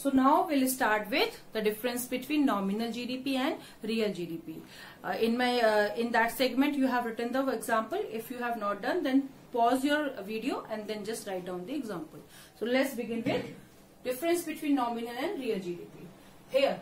So now we'll start with the difference between nominal GDP and real GDP. In that segment you have written the example. If you have not done, then pause your video and then just write down the example. So let's begin with difference between nominal and real GDP. Here,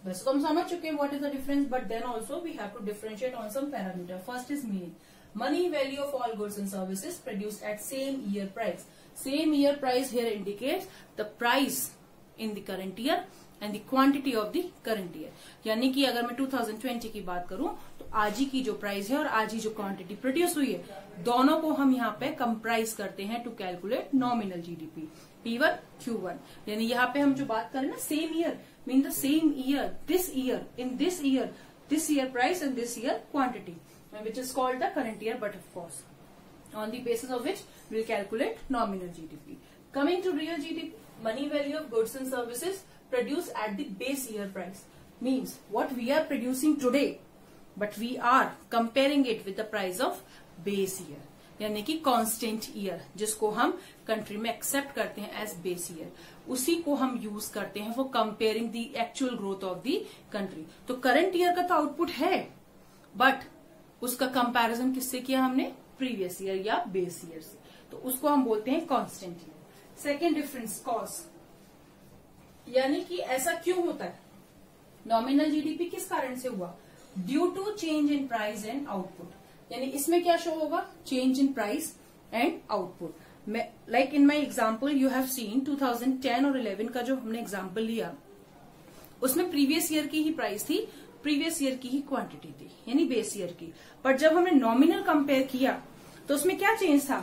बस तो हम समझ चुके हैं what is the difference, but then also we have to differentiate on some parameter. First is mean. Money value of all goods and services produced at same year price. Same year price here indicates the price in the current year and the quantity of the current year. यानी कि अगर मैं 2020 की बात करूं तो आज ही की जो प्राइस है और आज ही जो क्वांटिटी प्रोड्यूस हुई है, दोनों को हम यहाँ पे कंप्राइज करते हैं to calculate nominal GDP P1 Q1. यानी यहाँ पे हम जो बात करें ना same year, mean the same year, this year price and this year quantity, which is called the current year, but of course on the basis of which we will calculate nominal GDP. Coming to real GDP, money value of goods and services produced at the base year price, means what we are producing today, but we are comparing it with the price of base year, यानी कि constant year, जिसको हम country में accept करते हैं as base year, उसी को हम यूज करते हैं for comparing the actual growth of the country. तो करंट ईयर का तो आउटपुट है, बट उसका कंपैरिजन किससे किया हमने? प्रीवियस ईयर या बेस ईयर से, तो उसको हम बोलते हैं constant year. Second difference cost, यानी कि ऐसा क्यों होता है? नॉमिनल जीडीपी किस कारण से हुआ? Due to change in price and output. यानी इसमें क्या शो होगा? Change in price and output. Like in my example you have seen 2010 और 11 का जो हमने एग्जाम्पल लिया, उसमें प्रीवियस ईयर की ही प्राइस थी, प्रीवियस ईयर की ही क्वांटिटी थी, यानी बेस ईयर की. पर जब हमने नॉमिनल कंपेयर किया तो उसमें क्या चेंज था?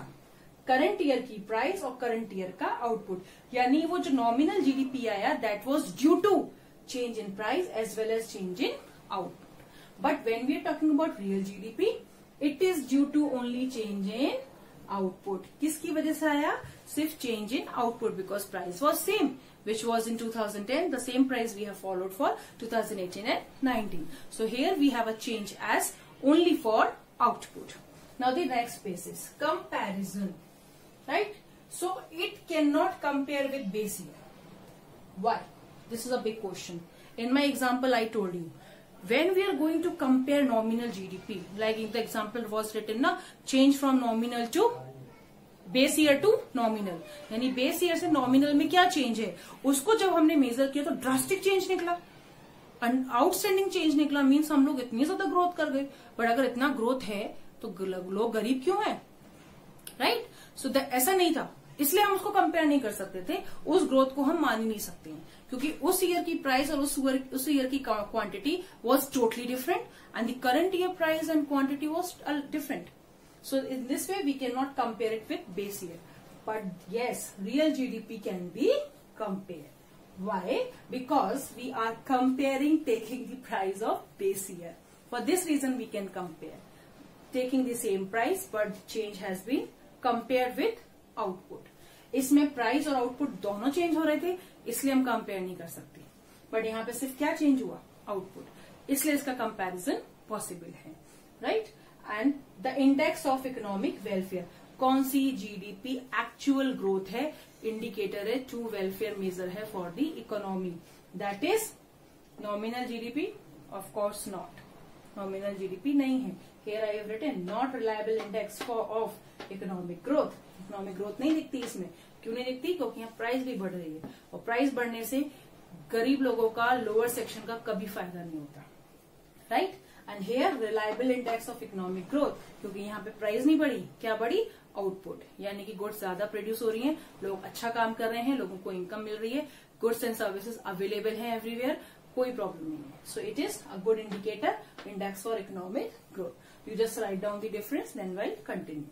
करंट ईयर की प्राइस और करंट ईयर का आउटपुट. यानी वो जो नॉमिनल जीडीपी आया, that was due to change in price as well as change in output. But when we are talking about real GDP, it is due to only change in output. किसकी वजह से आया? सिर्फ change in output, because price was same, which was in 2010, the same price we have followed for 2018 and 19. So here we have a change as only for output. Now the next basis, comparison, right? So it cannot compare with base year. Why? This is a big question. In my example I told you, when we are going to compare nominal GDP, like in the example was written na, change from nominal to base year to nominal, यानी base year से nominal में क्या change है, उसको जब हमने major किया तो ड्रास्टिक चेंज निकला, आउटस्टैंडिंग चेंज निकला. मीन्स हम लोग इतनी ज्यादा ग्रोथ कर गए. बट अगर इतना ग्रोथ है तो लोग गरीब क्यों है? राइट. सो ऐसा नहीं था, इसलिए हम उसको कंपेयर नहीं कर सकते थे. उस ग्रोथ को हम मान ही नहीं सकते हैं, क्योंकि उस ईयर की प्राइस और उस ईयर की quantity was totally different and the current year price and quantity was different. So in this way we cannot compare it with base year. But yes, real GDP can be compared. Why? Because we are comparing taking the price of base year. For this reason we can compare. Taking the same price but change has been compared with output. इसमें price और output दोनों change हो रहे थे, इसलिए हम compare नहीं कर सकते. बट यहाँ पे सिर्फ क्या चेंज हुआ? आउटपुट. इसलिए इसका कंपैरिजन पॉसिबल है. Right. And the index of economic welfare, कौन सी जीडीपी एक्चुअल ग्रोथ है, इंडिकेटर है, टू वेलफेयर मेजर है for the economy, that is nominal GDP. Of course not, nominal GDP नहीं है. Here I have written not reliable index of economic growth. Economic growth नहीं दिखती इसमें. क्यों नहीं दिखती? क्योंकि यहाँ प्राइस भी बढ़ रही है, और प्राइस बढ़ने से गरीब लोगों का, लोअर सेक्शन का कभी फायदा नहीं होता. Right. And here reliable index of economic growth, क्योंकि यहाँ पे प्राइस नहीं बढ़ी, क्या बढ़ी? आउटपुट. यानी कि गुड्स ज्यादा प्रोड्यूस हो रही हैं, लोग अच्छा काम कर रहे हैं, लोगों को इनकम मिल रही है, गुड्स एंड सर्विसेज अवेलेबल है एवरीवेयर, कोई प्रॉब्लम नहीं है. So it is a good indicator, index for economic growth. You just write down the difference, then will continue.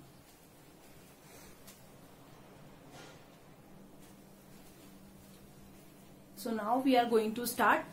So now we are going to start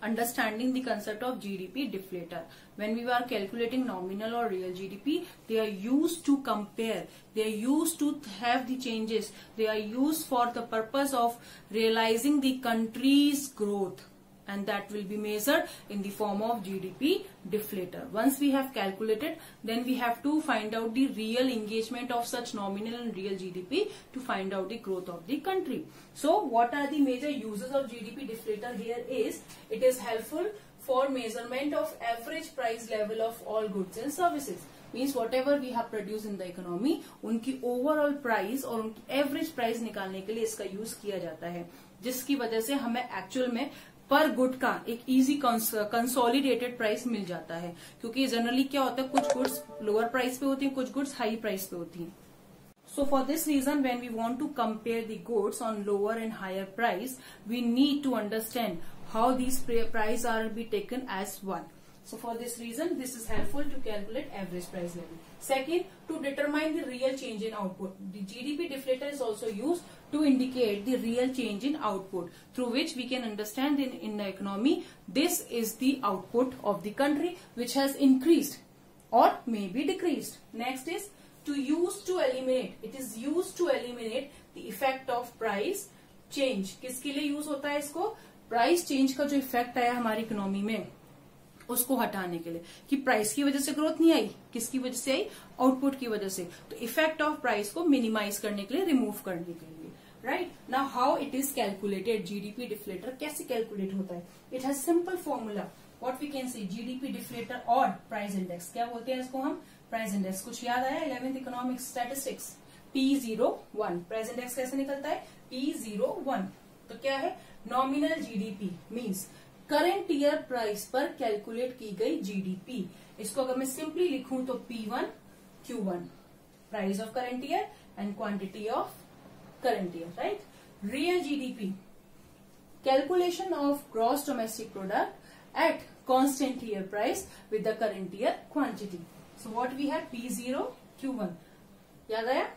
understanding the concept of GDP deflator. When we are calculating nominal or real GDP, they are used to compare, they are used to have the changes, they are used for the purpose of realizing the country's growth. and that will be measured in the form of GDP deflator. Once we have calculated, then we have to find out the real engagement of such nominal and real GDP to find out the growth of the country. So what are the major uses of GDP deflator here is, it is helpful for measurement of average price level of all goods and services. Means whatever we have produced in the economy, उनकी overall price और उनकी average price निकालने के लिए इसका use किया जाता है, जिसकी वजह से हमें एक्चुअल में पर गुड का एक इजी कंसोलिडेटेड प्राइस मिल जाता है. क्योंकि जनरली क्या होता है, कुछ गुड्स लोअर प्राइस पे होती हैं, कुछ गुड्स हाई प्राइस पे होती हैं. So for this reason, when we want to compare the goods on lower and higher price, we need to understand how these price are be taken as one. So for this reason, this is helpful to calculate average price level. Second, to determine the real change in output. The GDP deflator is also used to indicate the real change in output, through which we can understand in the economy, this is the output of the country which has increased or maybe decreased. Next is to use to eliminate. It is used to eliminate the effect of price change. किसके लिए use होता है इसको? Price change का जो effect आया हमारी economy में, उसको हटाने के लिए, कि प्राइस की वजह से ग्रोथ नहीं आई, किसकी वजह से आई? आउटपुट की वजह से. तो इफेक्ट ऑफ प्राइस को मिनिमाइज करने के लिए, रिमूव करने के लिए. Right now how it is calculated? GDP deflator कैसे कैलकुलेट होता है? It has simple formula. What we can see, GDP deflator और प्राइस इंडेक्स. क्या बोलते हैं इसको हम? Price index. कुछ याद आया 11th economics statistics? P01. Price index कैसे निकलता है? P01. तो क्या है? Nominal GDP means current year price पर कैलकुलेट की गई जीडीपी. इसको अगर मैं सिंपली लिखूं तो P1 Q1, price of current year and quantity of current year. Right. Real GDP, calculation of gross domestic product at constant year price with the current year quantity. So what we have? P0 Q1. याद आया?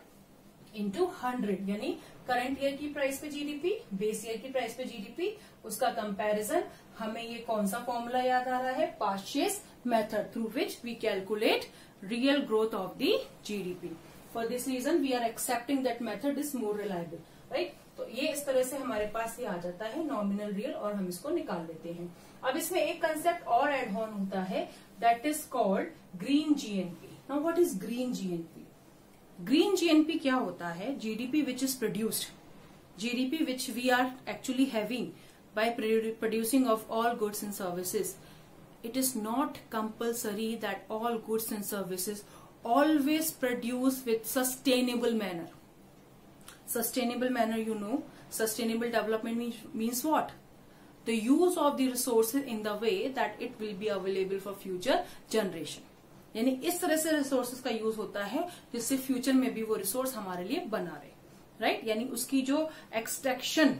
Into 100, यानी current year की price पे GDP, base year की price पे GDP, उसका comparison. हमें ये कौन सा फॉर्मूला याद आ रहा है? Paasche's method, through which we calculate real growth of the GDP. For this reason we are accepting that method is more reliable. Right. तो ये इस तरह से हमारे पास ये आ जाता है नॉमिनल रियल, और हम इसको निकाल लेते हैं. अब इसमें एक कंसेप्ट और एड ऑन होता है, that is called green GNP. Now what is green GNP? Green GNP क्या होता है? GDP which is produced, GDP which we are actually having by producing of all goods and services. It is not compulsory that all goods and services always produce with sustainable manner. Sustainable manner, you know, sustainable development means what? The use of the resources in the way that it will be available for future generation. यानी इस तरह से resources का use होता है जिससे future में भी वो रिसोर्स हमारे लिए बना रहे. राइट. यानी उसकी जो एक्सट्रैक्शन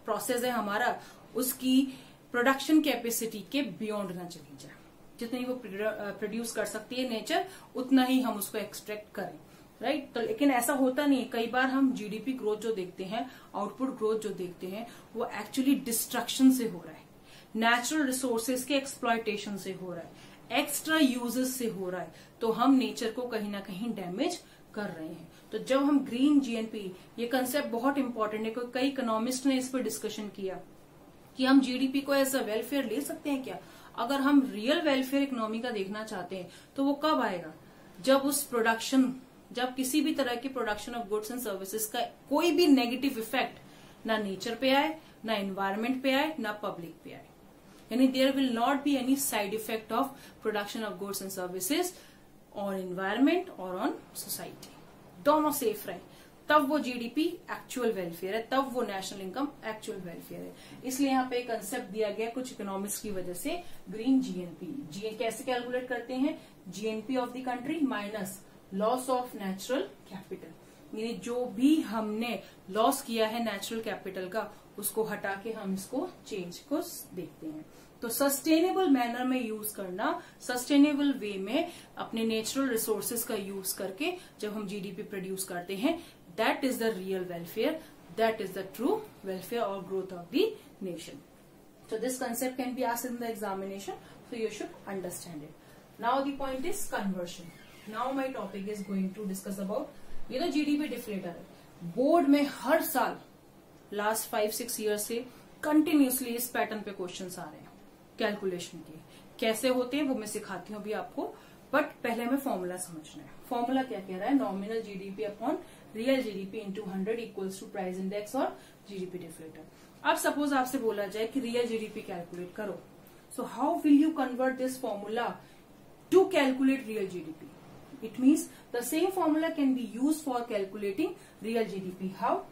प्रोसेस है हमारा, उसकी प्रोडक्शन कैपेसिटी के बियॉन्ड ना चली जाए. जितनी वो प्रोड्यूस कर सकती है नेचर, उतना ही हम उसको एक्सट्रैक्ट करें. राइट. तो लेकिन ऐसा होता नहीं है. कई बार हम जीडीपी ग्रोथ जो देखते हैं, आउटपुट ग्रोथ जो देखते हैं, वो एक्चुअली डिस्ट्रक्शन से हो रहा है, नेचुरल रिसोर्सेज के एक्सप्लॉयटेशन से हो रहा है, एक्स्ट्रा यूजेस से हो रहा है. तो हम नेचर को कहीं ना कहीं डैमेज कर रहे हैं. तो जब हम ग्रीन जीएनपी, ये कंसेप्ट बहुत इंपॉर्टेंट है, कई इकोनॉमिस्ट ने इस पर डिस्कशन किया कि हम जीडीपी को एज अ वेलफेयर ले सकते हैं क्या? अगर हम रियल वेलफेयर इकोनॉमी का देखना चाहते हैं तो वो कब आएगा? जब उस प्रोडक्शन, जब किसी भी तरह की production of goods and services का कोई भी नेगेटिव इफेक्ट ना नेचर पे आए, ना एनवायरमेंट पे आए, ना पब्लिक पे आए. यानी there will not be any side effect of production of goods and services on environment और ऑन सोसाइटी. दोनों सेफ रहे, तब वो जीडीपी एक्चुअल वेलफेयर है, तब वो नेशनल इनकम एक्चुअल वेलफेयर है. इसलिए यहाँ पे कंसेप्ट दिया गया कुछ इकोनॉमिक्स की वजह से, ग्रीन जीएनपी. कैसे कैलकुलेट करते हैं? GNP of the country minus loss of natural capital. यानी जो भी हमने लॉस किया है नेचुरल कैपिटल का, उसको हटा के हम इसको चेंज को देखते हैं. तो सस्टेनेबल मैनर में यूज करना, सस्टेनेबल वे में अपने नेचुरल रिसोर्सेज का यूज करके जब हम जीडीपी प्रोड्यूस करते हैं, that is the real welfare, that is the true welfare और growth of the nation. So this concept can be asked in the examination, so you should understand it. Now the point is conversion. Now my topic is going to discuss about, ये तो GDP deflator है. Board में हर साल last 5-6 year से continuously इस pattern पे questions आ रहे हैं कैलकुलेशन के। कैसे होते हैं वो मैं सिखाती हूँ अभी आपको, बट पहले हमें फॉर्मूला समझना है। फॉर्मूला क्या कह रहा है? Nominal GDP upon real GDP into 100 equals to price index और जीडीपी डिफ्लेटर। अब सपोज आपसे बोला जाए कि रियल जीडीपी कैलकुलेट करो, so how will you convert this formula to calculate real GDP? It means the same formula can be used for calculating real GDP. How?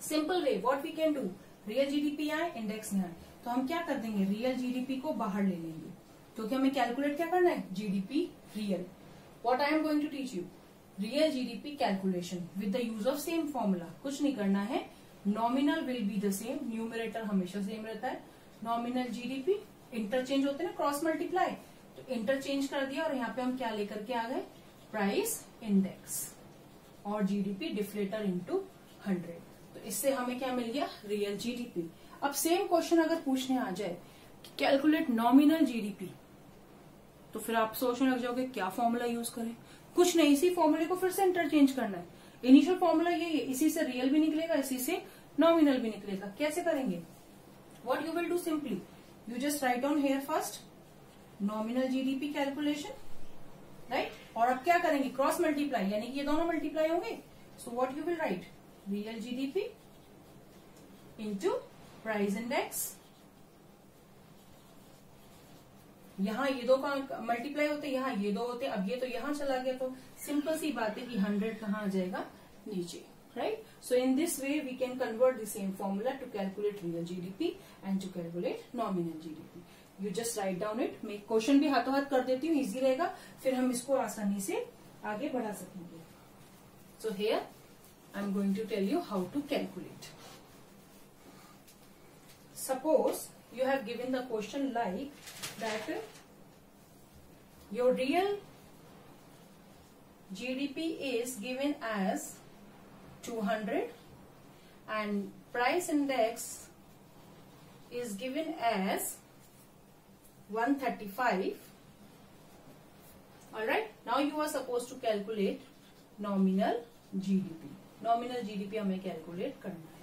Simple way. What we can do? Real GDP आए, index में आए, तो हम क्या कर देंगे? Real GDP को बाहर ले लेंगे, क्योंकि हमें कैलकुलेट क्या करना है? GDP real. What I am going to teach you? Real GDP calculation with the use of same formula. कुछ नहीं करना है, nominal will be the same, numerator हमेशा सेम रहता है। नॉमिनल जीडीपी इंटरचेंज होते हैं ना, क्रॉस मल्टीप्लाई, तो इंटरचेंज कर दिया और यहाँ पे हम क्या लेकर के आ गए? प्राइस इंडेक्स और जीडीपी डिफ्लेटर इंटू 100। तो इससे हमें क्या मिल गया? Real GDP. अब सेम क्वेश्चन अगर पूछने आ जाए कि कैलकुलेट नॉमिनल जीडीपी, तो फिर आप सोचने लग जाओगे क्या फॉर्मूला यूज करें? कुछ नहीं, इसी फॉर्मूले को फिर से इंटरचेंज करना है। इनिशियल फॉर्मूला यही है, इसी से रियल भी निकलेगा, इसी से नॉमिनल भी निकलेगा। कैसे करेंगे? What you will do? Simply you just write down here first nominal GDP calculation, right? और अब क्या करेंगे? क्रॉस मल्टीप्लाई, यानी कि ये दोनों मल्टीप्लाई होंगे। So what you will write? Real GDP into price index. यहां ये दो का मल्टीप्लाई होते, यहां ये दो होते, अब ये तो यहां चला गया, तो सिंपल सी बात है कि 100 कहां आ जाएगा? नीचे, right? So in this way we can convert the same formula to calculate real GDP and to calculate nominal GDP. You just write down it. मैं क्वेश्चन भी हाथों हाथ कर देती हूँ, इजी रहेगा, फिर हम इसको आसानी से आगे बढ़ा सकेंगे। So here I am going to tell you how to calculate. Suppose you have given the question like that your real GDP is given as 200 and price index is given as 135. Alright, now you are supposed to calculate nominal GDP. Nominal GDP हमें calculate करना है।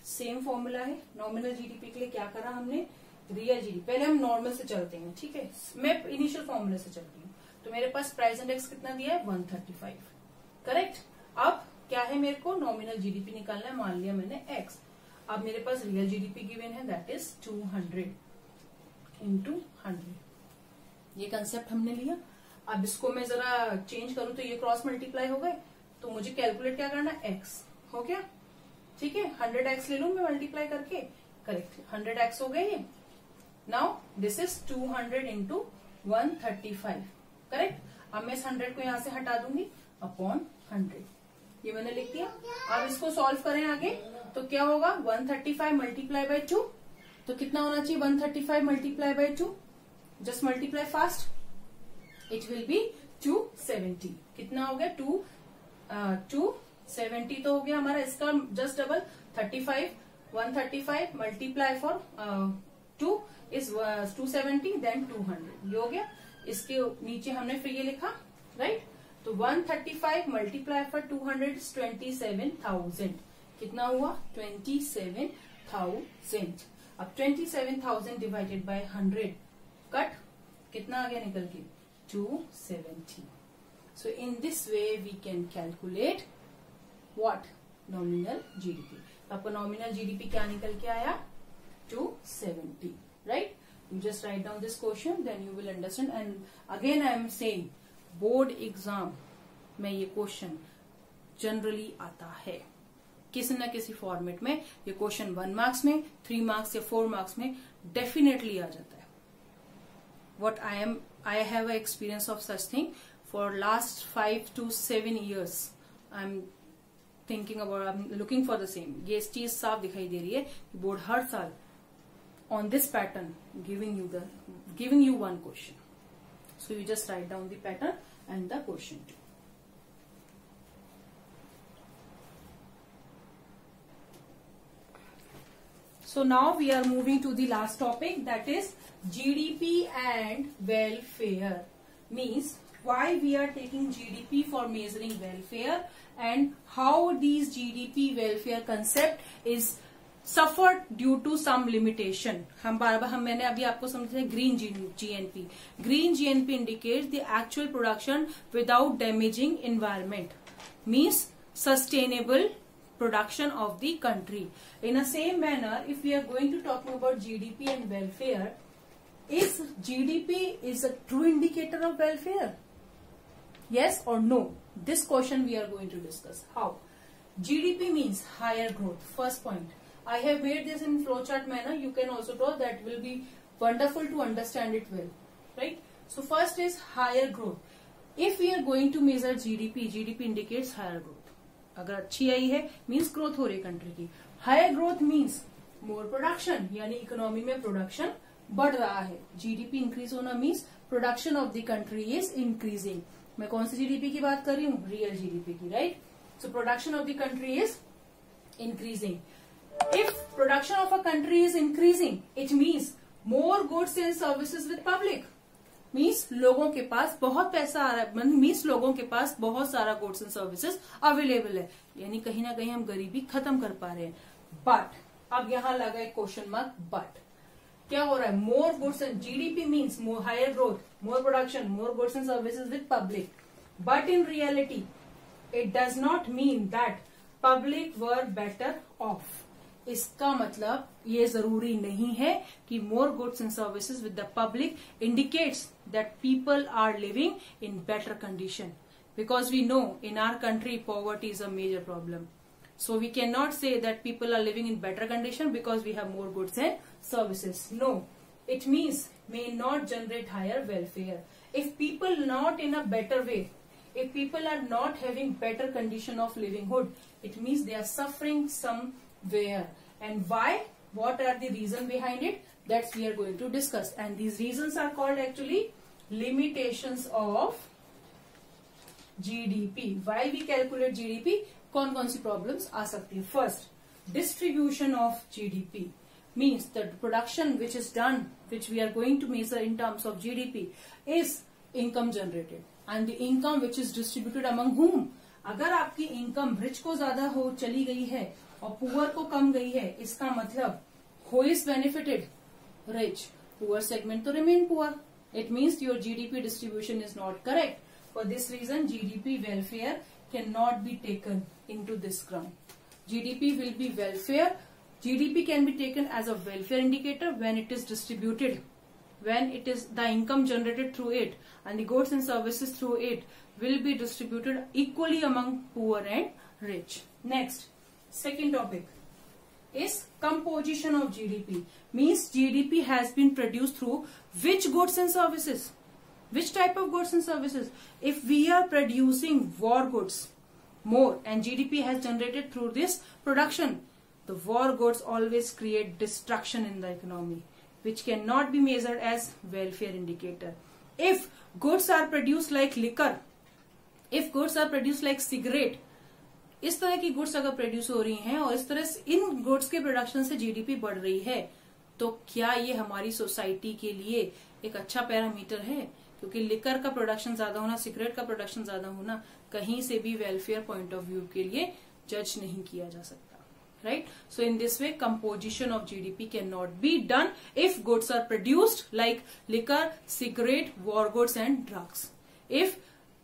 Same formula है। Nominal GDP के लिए क्या करा हमने? Real GDP. पहले हम नॉर्मल से चलते हैं, ठीक है? मैं इनिशियल फॉर्मूले से चलती हूँ। तो मेरे पास प्राइस इंडेक्स कितना दिया है? 135, करेक्ट? अब क्या है? मेरे को नॉमिनल जीडीपी निकालना है। मान लिया मैंने x। अब मेरे पास रियल जीडीपी गिवन है, दैट इज 200 इंटू 100। ये कंसेप्ट हमने लिया। अब इसको मैं जरा चेंज करूं तो ये क्रॉस मल्टीप्लाई हो गए, तो मुझे कैलकुलेट क्या करना? x हो गया, ठीक है? 100x ले लू मैं मल्टीप्लाई करके, करेक्ट? 100x हो गए ये। Now this is 200 into 135, correct? अब मैं इस 100 को यहां से हटा दूंगी, अपॉन 100, ये मैंने लिख दिया। अब इसको सॉल्व करें आगे, तो क्या होगा? 135 मल्टीप्लाई बाय 2, तो कितना होना चाहिए? 135 multiply by 2, just multiply fast, it will be 270। कितना हो गया? 270 तो हो गया हमारा, इसका just double 35, 135 multiply for 2 is 270, then 200, ये हो गया। इसके नीचे हमने फिर ये लिखा, राइट? तो 135 मल्टीप्लाई फॉर 200 इज 27,000। कितना हुआ? 27,000। अब 27,000 डिवाइडेड बाय 100 कट, कितना आ गया निकल के? 270। So in this way we can calculate what? Nominal GDP. आपका नॉमिनल जीडीपी क्या निकल के आया? 270, right? You just write down this question, then you will understand. And again I am saying, board exam में ये क्वेश्चन जनरली आता है किसी न किसी फॉर्मेट में। ये क्वेश्चन 1 मार्क्स में, 3 मार्क्स या 4 मार्क्स में डेफिनेटली आ जाता है। What I have a experience of such thing for last 5 to 7 years। I am thinking about, I am looking for the same. ये चीज साफ दिखाई दे रही है कि बोर्ड हर साल on this pattern giving you 1 question. So you just write down the pattern and the question too. So now we are moving to the last topic, that is GDP and welfare. Means why we are taking GDP for measuring welfare and how these GDP welfare concept is suffered due to some limitation. मैंने अभी आपको समझाया green GNP. Green GNP indicates the actual production without damaging environment, means sustainable production of the country. In a same manner, if we are going to talk about GDP and welfare, is GDP is a true indicator of welfare? Yes or no? This question we are going to discuss. How? GDP means higher growth. First point. I have made this in flowchart manner. You can also draw. That will be wonderful to understand it well. Right? So first is higher growth. If we are going to measure GDP, GDP indicates higher growth. अगर अच्छी आई है means growth हो रही country की. Higher growth means more production, यानी economy में production बढ़ रहा है. GDP इंक्रीज होना means production of the country is increasing. मैं कौन सी GDP की बात कर रही हूँ? रियल GDP की, right? So production of the country is increasing. If production of a country is increasing, it means more goods and services with public. Means लोगों के पास बहुत पैसा आ रहा है, मीन्स लोगों के पास बहुत सारा गुड्स एंड सर्विसेज अवेलेबल है, यानी कहीं ना कहीं हम गरीबी खत्म कर पा रहे हैं. बट अब यहाँ लगा एक क्वेश्चन मार्क. बट क्या हो रहा है? More goods and GDP means more higher growth, more production, more goods and services with public. But in reality it does not mean that public were better off. इसका मतलब ये जरूरी नहीं है कि more goods and services with the public indicates that people are living in better condition, because we know in our country poverty is a major problem. So we cannot say that people are living in better condition because we have more goods and services. No, it means may not generate higher welfare. If people not in a better way, if people are not having better condition of livelihood, it means they are suffering somewhere. And why? What are the reason behind it? That's we are going to discuss. And these reasons are called actually limitations of GDP. Why we calculate GDP? कौन कौन सी problems आ सकती है? First, distribution of GDP means the production which is done, which we are going to measure in terms of GDP is income generated and the income which is distributed among whom. अगर आपकी income rich को ज्यादा हो चली गई है और poor को कम गई है, इसका मतलब who is benefited? Rich. Poor segment तो remain poor. It means your GDP distribution is not correct. For this reason GDP welfare cannot be taken into this ground. GDP will be welfare. GDP can be taken as a welfare indicator when it is distributed, when it is the income generated through it and the goods and services through it will be distributed equally among poor and rich. Next, second topic is composition of GDP. Means GDP has been produced through which goods and services? Which type of goods and services? If we are producing war goods more and GDP has generated through this production, the war goods always create destruction in the economy, which cannot be measured as welfare indicator. If goods are produced like liquor, if goods are produced like cigarette, इस तरह की goods अगर produce हो रही हैं और इस तरह से इन गुड्स के प्रोडक्शन से GDP बढ़ रही है, तो क्या ये हमारी सोसाइटी के लिए एक अच्छा पैरामीटर है? क्योंकि लिकर का प्रोडक्शन ज्यादा होना, सिगरेट का प्रोडक्शन ज्यादा होना कहीं से भी वेलफेयर पॉइंट ऑफ व्यू के लिए जज नहीं किया जा सकता. Right? So in this way composition of GDP can not be done if goods are produced like liquor, cigarette, war goods and drugs. If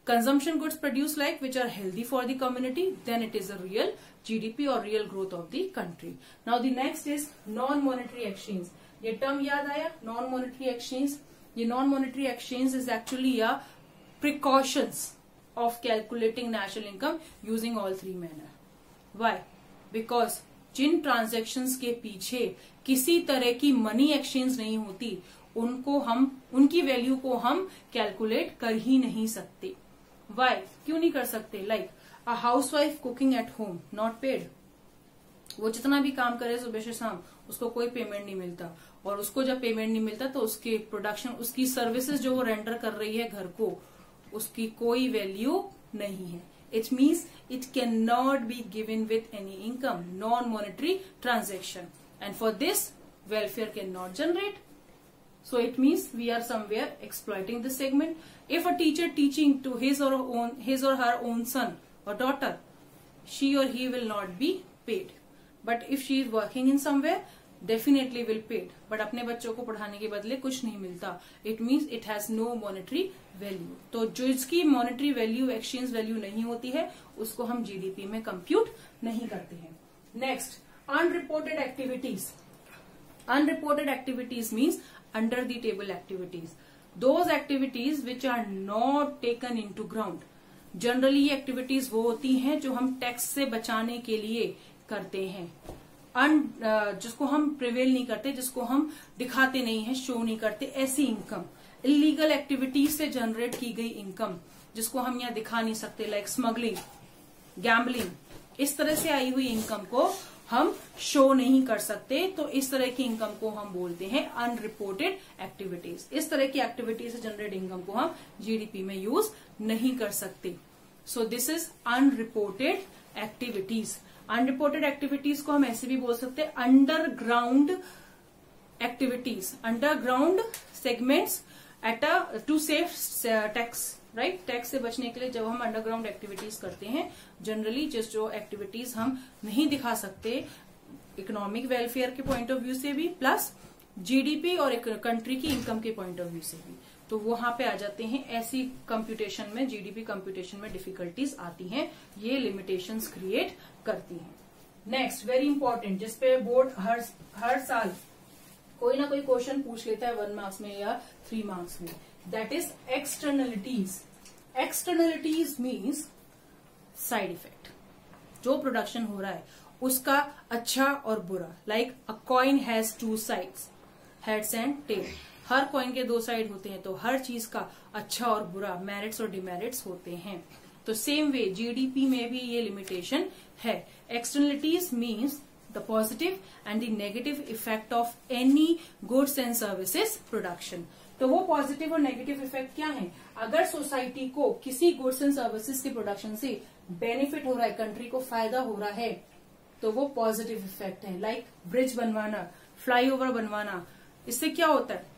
consumption goods produced like which are healthy for the community, then it is a real GDP or real growth of the country. Now the next is non-monetary exchange. ये term याद आया? Non-monetary exchange. ये non-monetary exchange is actually a precautions of calculating national income using all three manner. Why? Because Jin transactions के पीछे किसी तरह की money exchange नहीं होती, उनकी वैल्यू को हम कैलकुलेट कर ही नहीं सकते. वाई? क्यों नहीं कर सकते? Like a housewife cooking at home, not paid. वो जितना भी काम करे सुबह से शाम, उसको कोई पेमेंट नहीं मिलता, और उसको जब पेमेंट नहीं मिलता तो उसके प्रोडक्शन, उसकी सर्विसेज जो वो रेंडर कर रही है घर को, उसकी कोई वैल्यू नहीं है. It means it can not be given with any income, non monetary transaction, and for this welfare can not generate. So it means we are somewhere exploiting this segment. If a teacher teaching to his or her own son or daughter, she or he will not be paid. But if she is working in somewhere definitely will paid, but अपने बच्चों को पढ़ाने के बदले कुछ नहीं मिलता, it means it has no monetary value. तो जो इसकी मॉनेटरी वैल्यू, एक्सचेंज वैल्यू नहीं होती है, उसको हम जीडीपी में कंप्यूट नहीं करते हैं। Next, unreported activities. Unreported activities means under the table activities, those activities which are not taken in to ground. Generally ये एक्टिविटीज वो होती हैं जो हम टैक्स से बचाने के लिए करते हैं, जिसको हम प्रिवेल नहीं करते, जिसको हम दिखाते नहीं है, शो नहीं करते, ऐसी इनकम। इलीगल एक्टिविटीज से जनरेट की गई इनकम जिसको हम यहाँ दिखा नहीं सकते, लाइक स्मगलिंग, गैम्बलिंग, इस तरह से आई हुई इनकम को हम शो नहीं कर सकते, तो इस तरह की इनकम को हम बोलते हैं अनरिपोर्टेड एक्टिविटीज। इस तरह की एक्टिविटीज से जनरेट इनकम को हम जीडीपी में यूज नहीं कर सकते। So this is unreported activities. Unreported activities को हम ऐसे भी बोल सकते हैं underground activities, underground segments at to save tax, right. Tax से बचने के लिए जब हम अंडरग्राउंड एक्टिविटीज करते हैं, जनरली जो एक्टिविटीज हम नहीं दिखा सकते इकोनॉमिक वेलफेयर के पॉइंट ऑफ व्यू से भी, प्लस जीडीपी और एक कंट्री की इनकम के पॉइंट ऑफ व्यू से भी, तो वहां पे आ जाते हैं। ऐसी कंप्यूटेशन में, जीडीपी कंप्यूटेशन में डिफिकल्टीज आती हैं, ये लिमिटेशंस क्रिएट करती हैं। नेक्स्ट, वेरी इंपॉर्टेंट, जिसपे बोर्ड हर साल कोई ना कोई क्वेश्चन पूछ लेता है 1 मार्क्स में या 3 मार्क्स में, that is externalities. Externalities means side effect, जो प्रोडक्शन हो रहा है उसका अच्छा और बुरा। Like a coin has 2 sides, heads and tail. हर कॉइन के 2 साइड होते हैं, तो हर चीज का अच्छा और बुरा, मेरिट्स और डिमेरिट्स होते हैं। तो सेम वे जीडीपी में भी ये लिमिटेशन है। Externalities means the positive and the negative effect of any goods and services production. तो वो पॉजिटिव और नेगेटिव इफेक्ट क्या है? अगर सोसाइटी को किसी गुड्स एंड सर्विसेज के प्रोडक्शन से बेनिफिट हो रहा है, कंट्री को फायदा हो रहा है, तो वो पॉजिटिव इफेक्ट है। लाइक ब्रिज बनवाना, फ्लाईओवर बनवाना, इससे क्या होता है?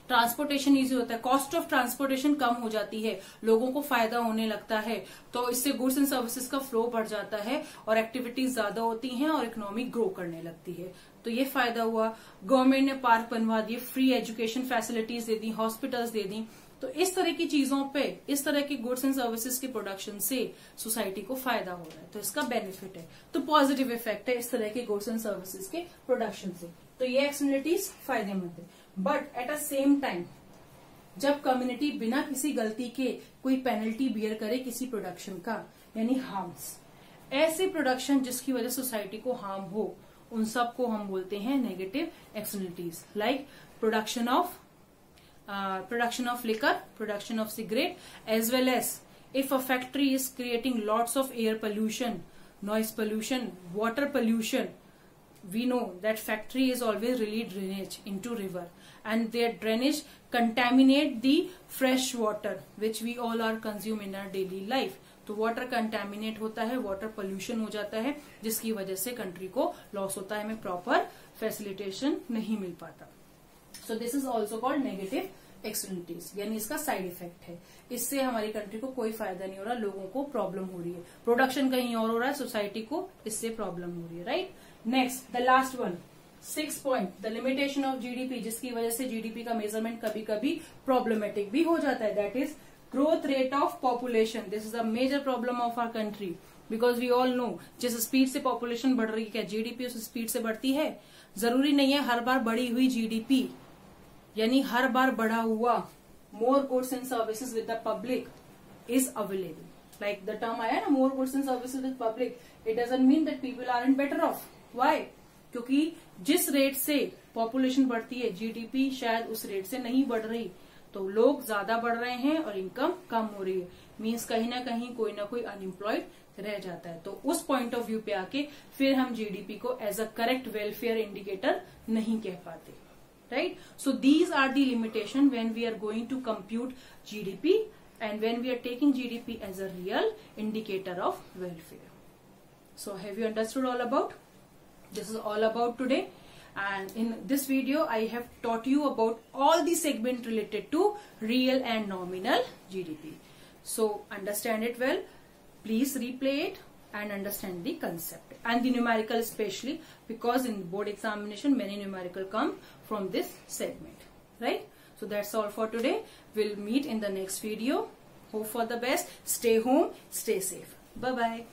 ट्रांसपोर्टेशन इजी होता है, कॉस्ट ऑफ ट्रांसपोर्टेशन कम हो जाती है, लोगों को फायदा होने लगता है, तो इससे गुड्स एंड सर्विसेज का फ्लो बढ़ जाता है और एक्टिविटीज ज्यादा होती हैं और इकोनॉमी ग्रो करने लगती है। तो ये फायदा हुआ। गवर्नमेंट ने पार्क बनवा दिए, फ्री एजुकेशन फैसिलिटीज दे दी, हॉस्पिटल्स दे दी। तो इस तरह की चीजों पे, इस तरह की गुड्स एंड सर्विसेज के प्रोडक्शन से सोसाइटी को फायदा हो रहा है, तो इसका बेनिफिट है। तो पॉजिटिव इफेक्ट है इस तरह के गुड्स एंड सर्विसेज के प्रोडक्शन से। तो ये एक्सटर्नलिटीज फायदेमंद है। But at a same time, जब कम्युनिटी बिना किसी गलती के कोई पेनल्टी बियर करे किसी प्रोडक्शन का, यानी हार्म्स, ऐसे प्रोडक्शन जिसकी वजह सोसाइटी को हार्म हो, उन सब को हम बोलते हैं negative externalities. Like production of liquor, production of cigarette, as well as if a factory is creating lots of air pollution, noise pollution, water pollution, we know that factory is always release drainage into river, and their drainage contaminate the fresh water which we all are consume in our daily life. तो water contaminate होता है, water pollution हो जाता है, जिसकी वजह से country को लॉस होता है, हमें प्रॉपर फैसिलिटेशन नहीं मिल पाता। सो this is also called negative externalities, यानी इसका साइड इफेक्ट है। इससे हमारी कंट्री को कोई फायदा नहीं हो रहा, लोगों को प्रॉब्लम हो रही है, प्रोडक्शन कहीं और हो रहा है, सोसाइटी को इससे प्रॉब्लम हो रही है, right. Next, the last one, 6 point, the limitation of GDP, जिसकी वजह से जीडीपी का मेजरमेंट कभी कभी प्रॉब्लमेटिक भी हो जाता है, that is growth rate of population. This is a major problem of our country, because we all know जिस स्पीड से पॉपुलेशन बढ़ रही है, क्या जीडीपी उस स्पीड से बढ़ती है? जरूरी नहीं है हर बार बढ़ी हुई जीडीपी, यानी हर बार बढ़ा हुआ more goods and services with the public is available. Like the term आया ना, more goods and services with public, it doesn't mean that people are in better off. Why? क्योंकि जिस रेट से पॉपुलेशन बढ़ती है, जीडीपी शायद उस rate से नहीं बढ़ रही, तो लोग ज्यादा बढ़ रहे हैं और इनकम कम हो रही है, मीन्स कहीं ना कहीं कोई ना कोई अनएम्प्लॉयड रह जाता है। तो उस पॉइंट ऑफ व्यू पे आके फिर हम जीडीपी को as a correct welfare indicator नहीं कह पाते, right? So these are the limitation when we are going to compute GDP and when we are taking GDP as a real indicator of welfare. So have you understood all about? This is all about today, and in this video I have taught you about all the segment related to real and nominal GDP. So understand it well. Please replay it, and understand the concept and the numerical, especially because in board examination many numerical come from this segment, right? So that's all for today. We'll meet in the next video. Hope for the best. Stay home, stay safe. Bye bye.